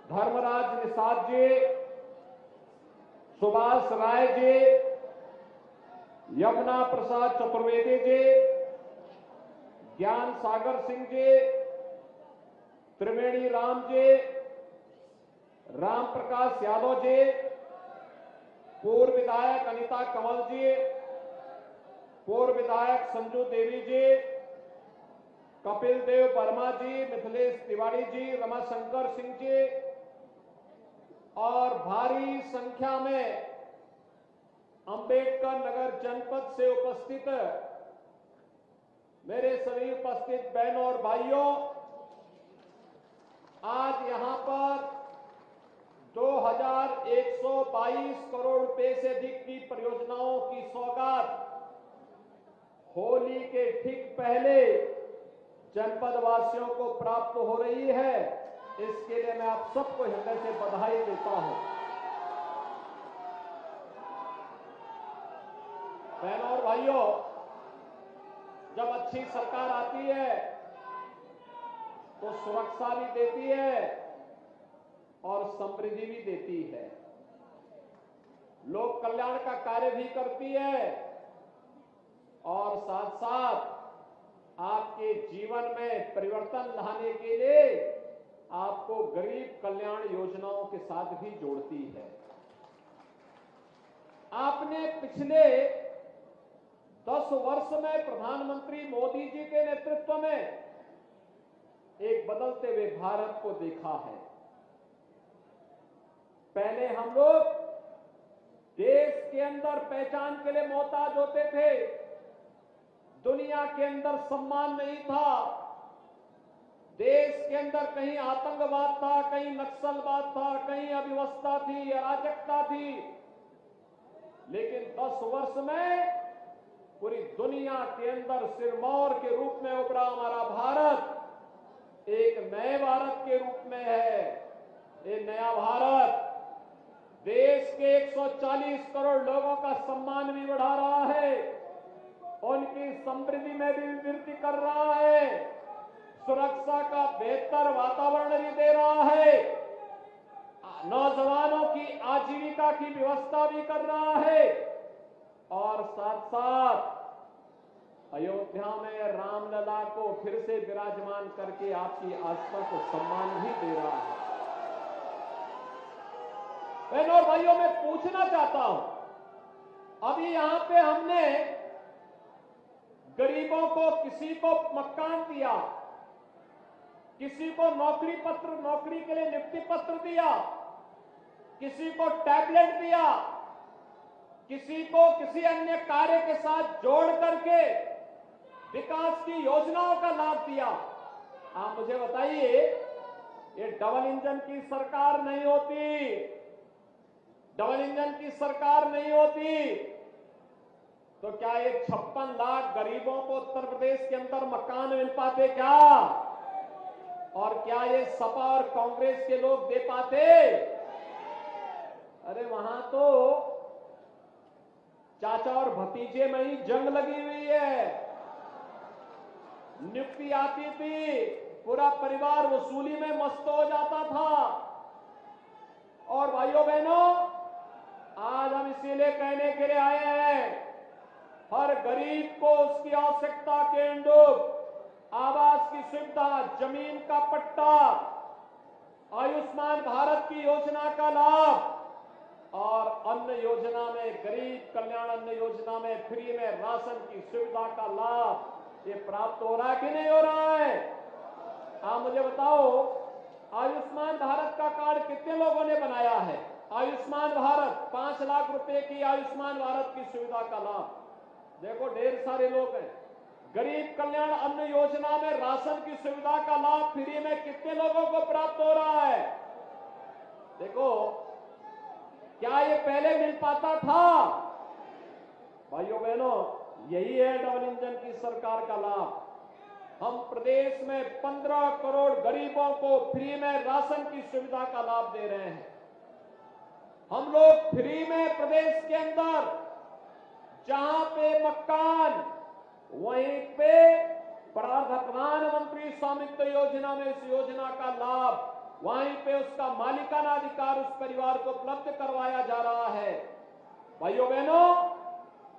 धर्मराज निषाद जी, सुभाष राय जी, यमुना प्रसाद चतुर्वेदी जी, ज्ञान सागर सिंह जी, त्रिवेणी राम जी, राम प्रकाश यादव जी, पूर्व विधायक अनीता कंवल जी, पूर्व विधायक संजू देवी जी, कपिल देव वर्मा जी, मिथिलेश तिवारी जी, रमाशंकर सिंह जी और भारी संख्या में अंबेडकर नगर जनपद से उपस्थित मेरे सभी उपस्थित बहनों और भाइयों, आज यहां पर 2122 करोड़ रुपए से अधिक की परियोजनाओं की सौगात होली के ठीक पहले जनपद वासियों को प्राप्त हो रही है। इसके लिए मैं आप सबको हृदय से बधाई देता हूं। बहनों और भाइयों, जब अच्छी सरकार आती है तो सुरक्षा भी देती है और समृद्धि भी देती है, लोक कल्याण का कार्य भी करती है और साथ साथ आपके जीवन में परिवर्तन लाने के लिए आपको गरीब कल्याण योजनाओं के साथ भी जोड़ती है। आपने पिछले 10 वर्ष में प्रधानमंत्री मोदी जी के नेतृत्व में एक बदलते हुए भारत को देखा है। पहले हम लोग देश के अंदर पहचान के लिए मोहताज होते थे, दुनिया के अंदर सम्मान नहीं था, देश के अंदर कहीं आतंकवाद था, कहीं नक्सलवाद था, कहीं अव्यवस्था थी, अराजकता थी। लेकिन 10 वर्ष में पूरी दुनिया के अंदर सिरमौर के रूप में उभरा हमारा भारत एक नए भारत के रूप में है। ये नया भारत देश के 140 करोड़ लोगों का सम्मान भी बढ़ा रहा है, उनकी समृद्धि में भी वृद्धि कर रहा है, सुरक्षा का बेहतर वातावरण भी दे रहा है, नौजवानों की आजीविका की व्यवस्था भी कर रहा है और साथ साथ अयोध्या में रामलला को फिर से विराजमान करके आपकी आस्था को सम्मान भी दे रहा है। बहनों और भाइयों, मैं पूछना चाहता हूं, अभी यहां पे हमने गरीबों को, किसी को मकान दिया, किसी को नौकरी के लिए नियुक्ति पत्र दिया, किसी को टैबलेट दिया, किसी को किसी अन्य कार्य के साथ जोड़ करके विकास की योजनाओं का लाभ दिया। आप मुझे बताइए, ये डबल इंजन की सरकार नहीं होती, डबल इंजन की सरकार नहीं होती तो क्या ये 56 लाख गरीबों को उत्तर प्रदेश के अंदर मकान मिल पाते क्या? और क्या ये सपा और कांग्रेस के लोग दे पाते? अरे वहां तो चाचा और भतीजे में ही जंग लगी हुई है। नियुक्ति आती थी, पूरा परिवार वसूली में मस्त हो जाता था। और भाइयों बहनों, आज हम इसीलिए कहने के लिए आए हैं, हर गरीब को उसकी आवश्यकता के अनुरूप आवास की सुविधा, जमीन का पट्टा, आयुष्मान भारत की योजना का लाभ और अन्न योजना में, गरीब कल्याण अन्न योजना में फ्री में राशन की सुविधा का लाभ ये प्राप्त हो रहा है कि नहीं हो रहा है? आप मुझे बताओ, आयुष्मान भारत का कार्ड कितने लोगों ने बनाया है? आयुष्मान भारत 5 लाख रुपए की आयुष्मान भारत की सुविधा का लाभ देखो ढेर सारे लोग हैं। गरीब कल्याण अन्न योजना में राशन की सुविधा का लाभ फ्री में कितने लोगों को प्राप्त हो रहा है? देखो, क्या ये पहले मिल पाता था? भाइयों बहनों, यही है डबल इंजन की सरकार का लाभ। हम प्रदेश में 15 करोड़ गरीबों को फ्री में राशन की सुविधा का लाभ दे रहे हैं। हम लोग फ्री में प्रदेश के अंदर जहां पे मकान, वहीं पे प्रधानमंत्री स्वामित्व योजना में इस योजना का लाभ वहीं पे उसका मालिकाना अधिकार उस परिवार को उपलब्ध करवाया जा रहा है। भाइयों बहनों,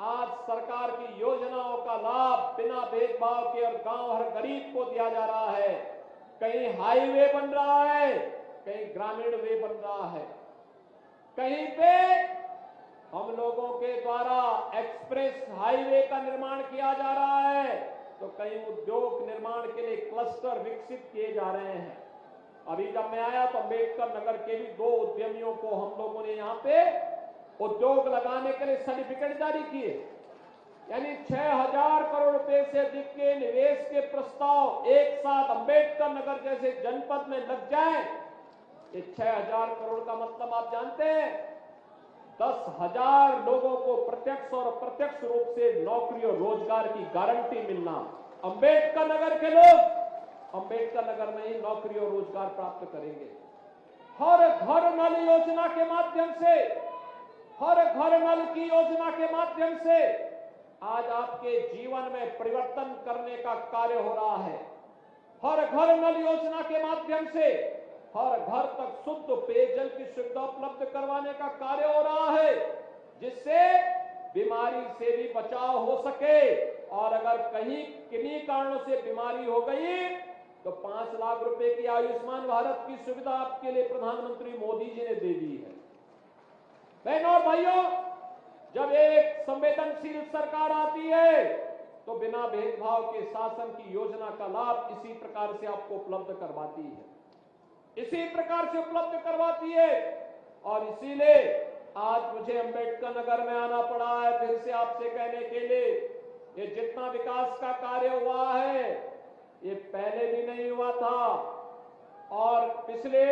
आज सरकार की योजनाओं का लाभ बिना भेदभाव के और गांव हर गरीब को दिया जा रहा है। कहीं हाईवे बन रहा है, कहीं ग्रामीण वे बन रहा है, कहीं पे हम लोगों के द्वारा एक्सप्रेस हाईवे का निर्माण किया जा रहा है, तो कहीं उद्योग निर्माण के लिए क्लस्टर विकसित किए जा रहे हैं। अभी जब मैं आया तो अम्बेडकर नगर के भी 2 उद्यमियों को हम लोगों ने यहाँ पे उद्योग लगाने के लिए सर्टिफिकेट जारी किए। यानी 6000 करोड़ रुपए से अधिक के निवेश के प्रस्ताव एक साथ अम्बेडकर नगर जैसे जनपद में लग जाए। ये 6000 करोड़ का मतलब आप जानते हैं, 10,000 लोगों को प्रत्यक्ष और अप्रत्यक्ष रूप से नौकरी और रोजगार की गारंटी मिलना। अम्बेडकर नगर के लोग अम्बेडकर नगर में ही नौकरी और रोजगार प्राप्त करेंगे। हर घर नल योजना के माध्यम से, हर घर नल की योजना के माध्यम से आज आपके जीवन में परिवर्तन करने का कार्य हो रहा है। हर घर नल योजना के माध्यम से हर घर तक शुद्ध पेयजल की सुविधा उपलब्ध करवाने का कार्य हो रहा है, जिससे बीमारी से भी बचाव हो सके। और अगर कहीं किन्हीं कारणों से बीमारी हो गई तो 5 लाख रुपए की आयुष्मान भारत की सुविधा आपके लिए प्रधानमंत्री मोदी जी ने दे दी है। बहनों और भाइयों, जब एक संवेदनशील सरकार आती है तो बिना भेदभाव के शासन की योजना का लाभ इसी प्रकार से आपको उपलब्ध करवाती है, इसी प्रकार से उपलब्ध करवाती है। और इसीलिए आज मुझे अम्बेडकर नगर में आना पड़ा है फिर से आपसे कहने के लिए, ये जितना विकास का कार्य हुआ है ये पहले भी नहीं हुआ था। और पिछले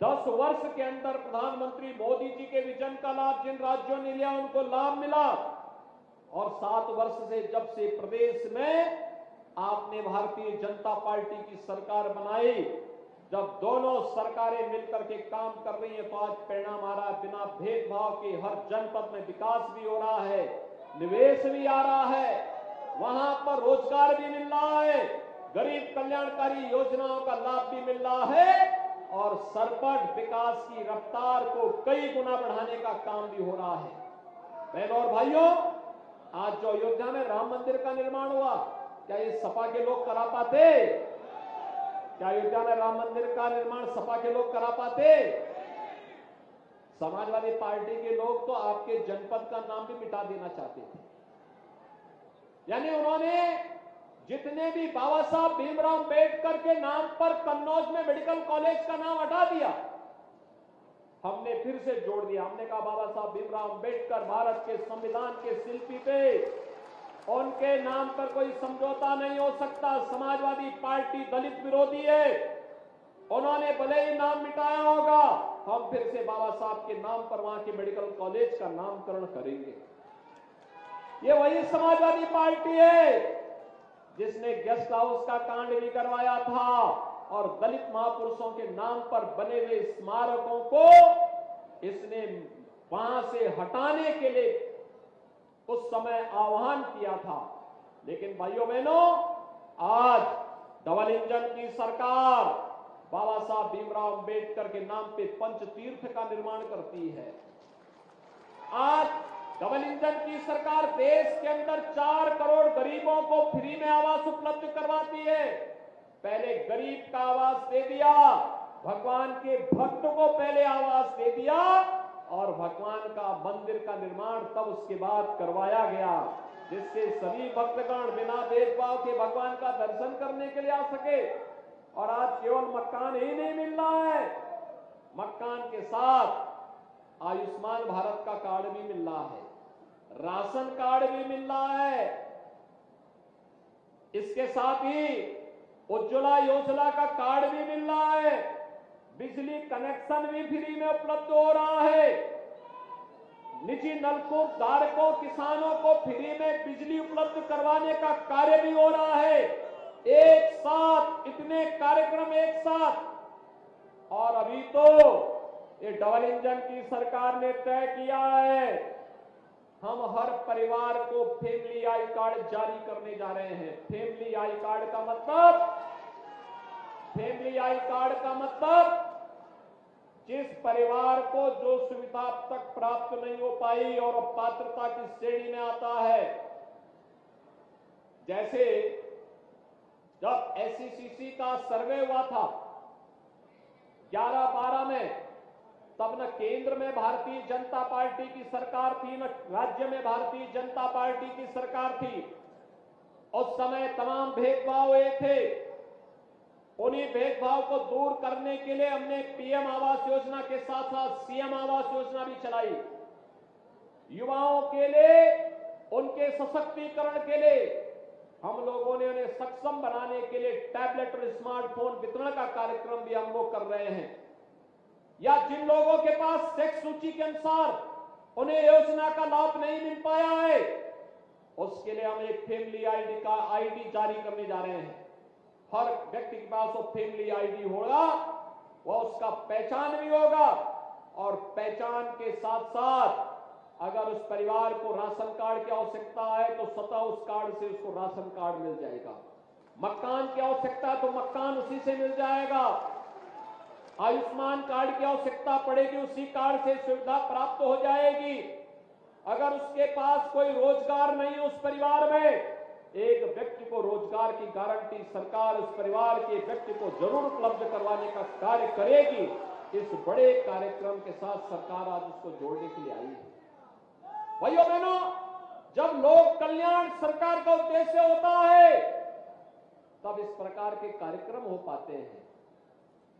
10 वर्ष के अंदर प्रधानमंत्री मोदी जी के विजन का लाभ जिन राज्यों ने लिया उनको लाभ मिला। और 7 वर्ष से जब से प्रदेश में आपने भारतीय जनता पार्टी की सरकार बनाई, जब दोनों सरकारें मिलकर के काम कर रही हैं, तो आज परिणाम आ रहा है। बिना भेदभाव के हर जनपद में विकास भी हो रहा है, निवेश भी आ रहा है, वहां पर रोजगार भी मिल रहा है, गरीब कल्याणकारी योजनाओं का लाभ भी मिल रहा है और सरपट विकास की रफ्तार को कई गुना बढ़ाने का काम भी हो रहा है। बहनों और भाइयों, आज जो अयोध्या में राम मंदिर का निर्माण हुआ, क्या ये सपा के लोग करा पाते? क्या अयोध्या में राम मंदिर का निर्माण सपा के लोग करा पाते? समाजवादी पार्टी के लोग तो आपके जनपद का नाम भी मिटा देना चाहते थे। यानी उन्होंने जितने भी बाबा साहब भीमराव अम्बेडकर के नाम पर कन्नौज में मेडिकल कॉलेज का नाम हटा दिया, हमने फिर से जोड़ दिया। हमने कहा बाबा साहब भीमराव अम्बेडकर भारत के संविधान के शिल्पी थे, उनके नाम पर कोई समझौता नहीं हो सकता। समाजवादी पार्टी दलित विरोधी है, उन्होंने भले ही नाम मिटाया होगा, हम फिर से बाबा साहब के नाम पर वहां के मेडिकल कॉलेज का नामकरण करेंगे। ये वही समाजवादी पार्टी है जिसने गेस्ट हाउस का कांड भी करवाया था और दलित महापुरुषों के नाम पर बने हुए स्मारकों को इसने वहां से हटाने के लिए उस समय आह्वान किया था। लेकिन भाइयों बहनों, आज डबल इंजन की सरकार बाबा साहब भीमराव अम्बेडकर के नाम पे पंचतीर्थ का निर्माण करती है। आज डबल इंजन की सरकार देश के अंदर 4 करोड़ गरीबों को फ्री में आवास उपलब्ध करवाती है। पहले गरीब का आवास दे दिया, भगवान के भक्त को पहले आवास दे दिया और भगवान का मंदिर का निर्माण तब उसके बाद करवाया गया, जिससे सभी भक्तगण बिना भेदभाव के भगवान का दर्शन करने के लिए आ सके। और आज केवल मकान ही नहीं मिल रहा है, मकान के साथ आयुष्मान भारत का कार्ड भी मिल रहा है, राशन कार्ड भी मिल रहा है, इसके साथ ही उज्ज्वला योजना का कार्ड भी मिल रहा है, बिजली कनेक्शन भी फ्री में उपलब्ध हो रहा है, निजी नलकूप धारकों किसानों को फ्री में बिजली उपलब्ध करवाने का कार्य भी हो रहा है। एक साथ इतने कार्यक्रम एक साथ। और अभी तो ये डबल इंजन की सरकार ने तय किया है, हम हर परिवार को फैमिली आई कार्ड जारी करने जा रहे हैं। फैमिली आई कार्ड का मतलब फैमिली आई कार्ड का मतलब जिस परिवार को जो सुविधा अब तक प्राप्त नहीं हो पाई और पात्रता की श्रेणी में आता है, जैसे जब एसईसीसी का सर्वे हुआ था 11-12 में, तब न केंद्र में भारतीय जनता पार्टी की सरकार थी, न राज्य में भारतीय जनता पार्टी की सरकार थी। उस समय तमाम भेदभाव हुए थे। उन्हीं भेदभाव को दूर करने के लिए हमने पीएम आवास योजना के साथ साथ सीएम आवास योजना भी चलाई। युवाओं के लिए, उनके सशक्तिकरण के लिए हम लोगों ने उन्हें सक्षम बनाने के लिए टैबलेट और स्मार्टफोन वितरण का कार्यक्रम भी हम लोग कर रहे हैं। या जिन लोगों के पास सेक्स सूची के अनुसार उन्हें योजना का लाभ नहीं मिल पाया है, उसके लिए हम एक फैमिली आईडी जारी करने जा रहे हैं। हर व्यक्ति के पास वो फैमिली आईडी होगा, वह उसका पहचान भी होगा, और पहचान के साथ साथ अगर उस परिवार को राशन कार्ड की आवश्यकता है तो स्वतः उस कार्ड से उसको राशन कार्ड मिल जाएगा। मकान की आवश्यकता है तो मकान उसी से मिल जाएगा। आयुष्मान कार्ड की आवश्यकता पड़ेगी, उसी कार्ड से सुविधा प्राप्त हो जाएगी। अगर उसके पास कोई रोजगार नहीं उस परिवार में, एक व्यक्ति को रोजगार की गारंटी सरकार उस परिवार के व्यक्ति को जरूर उपलब्ध करवाने का कार्य करेगी। इस बड़े कार्यक्रम के साथ सरकार आज उसको जोड़ने के लिए आई है। भाइयों बहनों, जब लोक कल्याण सरकार का उद्देश्य होता है तब इस प्रकार के कार्यक्रम हो पाते हैं।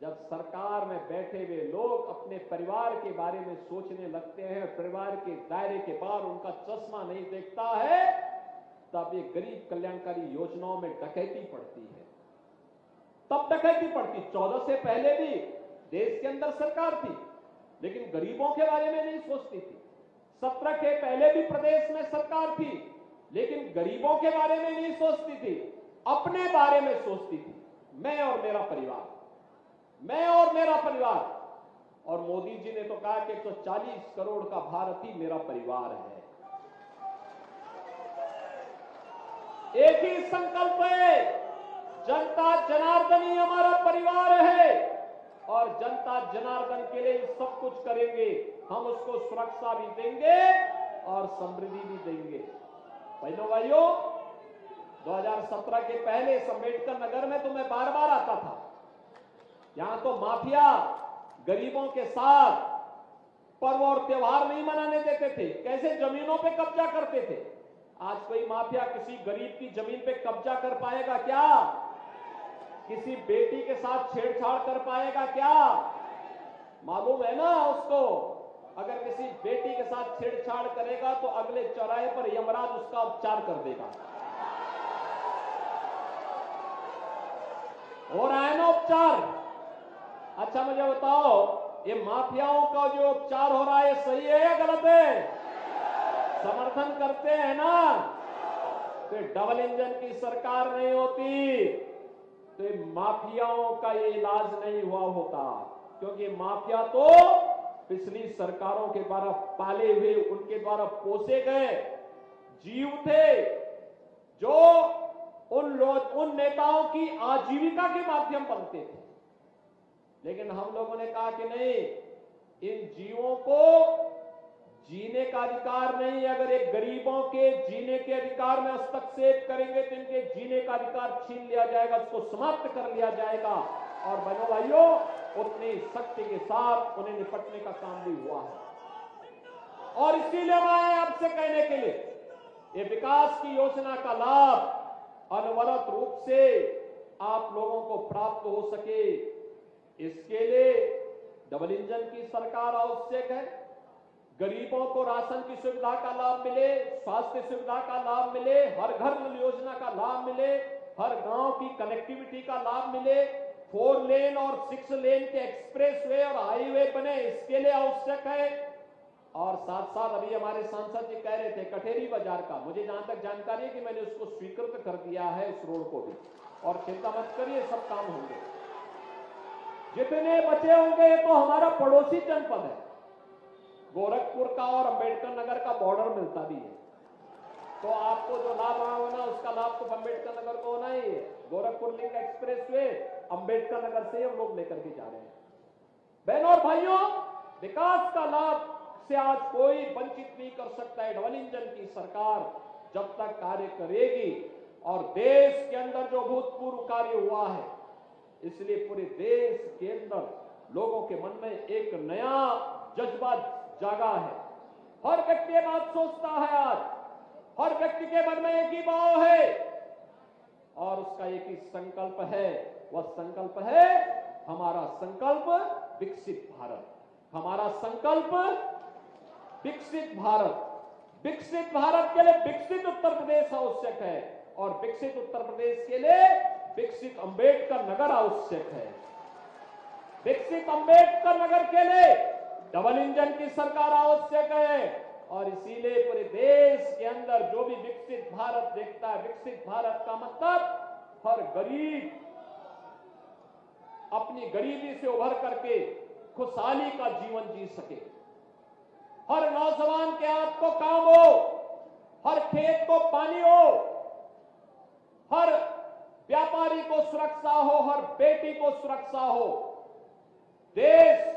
जब सरकार में बैठे हुए लोग अपने परिवार के बारे में सोचने लगते हैं, परिवार के दायरे के बाहर उनका चश्मा नहीं देखता है, तब ये गरीब कल्याणकारी योजनाओं में डकैती पड़ती है। तब डकैती पड़ती। 14 से पहले भी देश के अंदर सरकार थी, लेकिन गरीबों के बारे में नहीं सोचती थी। 17 के पहले भी प्रदेश में सरकार थी, लेकिन गरीबों के बारे में नहीं सोचती थी, अपने बारे में सोचती थी। मैं और मेरा परिवार, मैं और मेरा परिवार। और मोदी जी ने तो कहा कि 140 करोड़ का भारत ही मेरा परिवार है। एक ही संकल्प है, जनता जनार्दन ही हमारा परिवार है, और जनता जनार्दन के लिए सब कुछ करेंगे। हम उसको सुरक्षा भी देंगे और समृद्धि भी देंगे। बहनों भाइयों, 2017 के पहले अम्बेडकर नगर में तो मैं बार बार आता था। यहां तो माफिया गरीबों के साथ पर्व और त्योहार नहीं मनाने देते थे, कैसे जमीनों पे कब्जा करते थे। आज कोई माफिया किसी गरीब की जमीन पे कब्जा कर पाएगा क्या? किसी बेटी के साथ छेड़छाड़ कर पाएगा क्या? मालूम है ना उसको, अगर किसी बेटी के साथ छेड़छाड़ करेगा तो अगले चौराहे पर यमराज उसका उपचार कर देगा। हो रहा है ना उपचार? अच्छा मुझे बताओ, ये माफियाओं का जो उपचार हो रहा है सही है या गलत है? समर्थन करते हैं ना? तो डबल इंजन की सरकार नहीं होती तो ये माफियाओं का ये इलाज नहीं हुआ होता, क्योंकि माफिया तो पिछली सरकारों के द्वारा पाले हुए, उनके द्वारा पोसे गए जीव थे, जो उन नेताओं की आजीविका के माध्यम बनते थे। लेकिन हम लोगों ने कहा कि नहीं, इन जीवों को जीने का अधिकार नहीं। अगर एक गरीबों के जीने के अधिकार में हस्तक्षेप करेंगे तो इनके जीने का अधिकार छीन लिया जाएगा, उसको समाप्त कर लिया जाएगा। और बहनों भाइयों, उतनी शक्ति के साथ उन्हें निपटने का काम भी हुआ है। और इसीलिए हम आए आपसे कहने के लिए, ये विकास की योजना का लाभ अनवरत रूप से आप लोगों को प्राप्त हो सके, इसके लिए डबल इंजन की सरकार आवश्यक है। गरीबों को राशन की सुविधा का लाभ मिले, स्वास्थ्य सुविधा का लाभ मिले, हर घर नल योजना का लाभ मिले, हर गांव की कनेक्टिविटी का लाभ मिले, 4 लेन और 6 लेन के एक्सप्रेसवे और हाईवे बने, इसके लिए आवश्यक है। और साथ साथ अभी हमारे सांसद जी कह रहे थे कठेरी बाजार का, मुझे जहां तक जानकारी है कि मैंने उसको स्वीकृत कर दिया है उस रोड को भी, और चिंता मत करिए, सब काम होंगे। जितने बचे होंगे तो हमारा पड़ोसी जनपद है, गोरखपुर का और अंबेडकर नगर का बॉर्डर मिलता भी है, तो आपको जो लाभ होना उसका लाभ तो अंबेडकर नगर को होना ही है। गोरखपुर लिंक एक्सप्रेसवे अंबेडकर नगर से हम लोग लेकर के जा रहे हैं। बहनों और भाइयों, विकास का लाभ से आज कोई वंचित नहीं कर सकता है। डबल इंजन की सरकार जब तक कार्य करेगी और देश के अंदर जो भूतपूर्व कार्य हुआ है, इसलिए पूरे देश के अंदर लोगों के मन में एक नया जज्बा जागा है। हर व्यक्ति ये बात सोचता है, आज हर व्यक्ति के मन में एक ही भाव है और उसका एक ही संकल्प है। वह संकल्प है हमारा संकल्प विकसित भारत, हमारा संकल्प विकसित भारत। विकसित भारत के लिए विकसित उत्तर प्रदेश आवश्यक है और विकसित उत्तर प्रदेश के लिए विकसित अंबेडकर नगर आवश्यक है। विकसित अंबेडकर नगर के लिए डबल इंजन की सरकार आवश्यक है और इसीलिए पूरे देश के अंदर जो भी विकसित भारत देखता है, विकसित भारत का मतलब हर गरीब अपनी गरीबी से उभर करके खुशहाली का जीवन जी सके, हर नौजवान के हाथ को काम हो, हर खेत को पानी हो, हर व्यापारी को सुरक्षा हो, हर बेटी को सुरक्षा हो। देश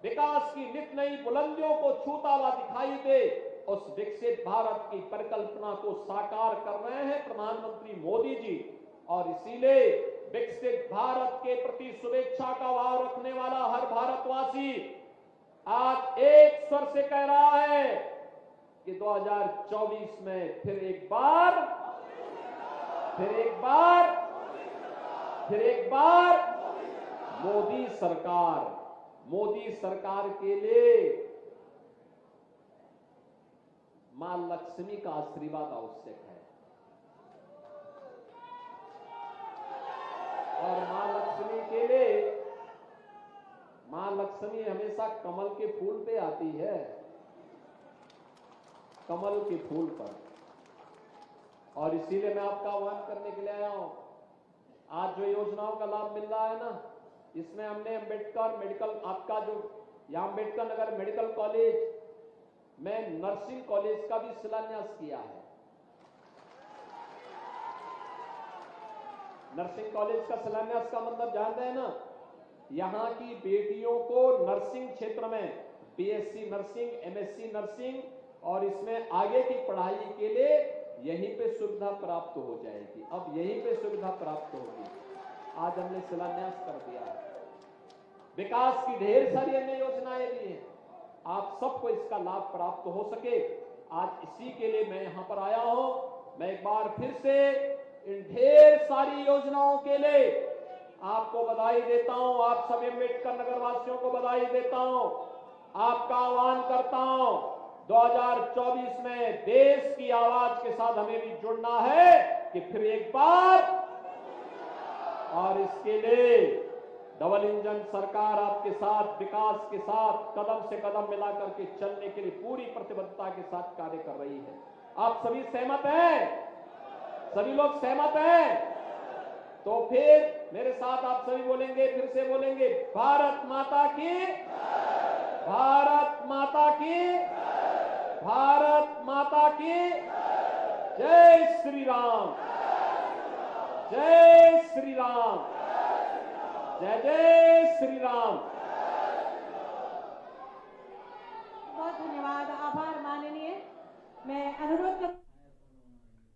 विकास की नित नई बुलंदियों को छूता हुआ दिखाई दे, उस विकसित भारत की परिकल्पना को साकार कर रहे हैं प्रधानमंत्री मोदी जी। और इसीलिए विकसित भारत के प्रति शुभेच्छा का भाव रखने वाला हर भारतवासी आज एक स्वर से कह रहा है कि 2024 में फिर एक बार मोदी सरकार के लिए मां लक्ष्मी का आशीर्वाद आवश्यक है। और मां लक्ष्मी के लिए, मां लक्ष्मी हमेशा कमल के फूल पे आती है, कमल के फूल पर। और इसीलिए मैं आपका आह्वान करने के लिए आया हूं। आज जो योजनाओं का लाभ मिल रहा है ना, इसमें हमने अंबेडकर मेडिकल, आपका जो यहां अम्बेडकर नगर मेडिकल कॉलेज में नर्सिंग कॉलेज का भी शिलान्यास किया है। नर्सिंग कॉलेज का शिलान्यास का मतलब जानते हैं ना, यहां की बेटियों को नर्सिंग क्षेत्र में बीएससी नर्सिंग, एमएससी नर्सिंग और इसमें आगे की पढ़ाई के लिए यहीं पे सुविधा प्राप्त हो जाएगी। अब यहीं पे सुविधा प्राप्त होगी। आज हमने शिलान्यास कर दिया है। विकास की ढेर सारी अन्य योजनाएं भी हैं, आप सबको इसका लाभ प्राप्त हो सके, आज इसी के लिए मैं यहां पर आया हूं। मैं एक बार फिर से इन ढेर सारी योजनाओं के लिए आपको बधाई देता हूं, आप सभी अम्बेडकर नगर वासियों को बधाई देता हूं। आपका आह्वान करता हूं, 2024 में देश की आवाज के साथ हमें भी जुड़ना है कि फिर एक बार, और इसके लिए डबल इंजन सरकार आपके साथ, विकास के साथ कदम से कदम मिला करके चलने के लिए पूरी प्रतिबद्धता के साथ कार्य कर रही है। आप सभी सहमत हैं? सभी लोग सहमत हैं? तो फिर मेरे साथ आप सभी बोलेंगे, फिर से बोलेंगे, भारत माता की, भारत माता की, भारत माता की जय श्री राम, जय श्री राम, जय जय श्री राम। बहुत धन्यवाद, आभार माननीय। मैं अनुरोध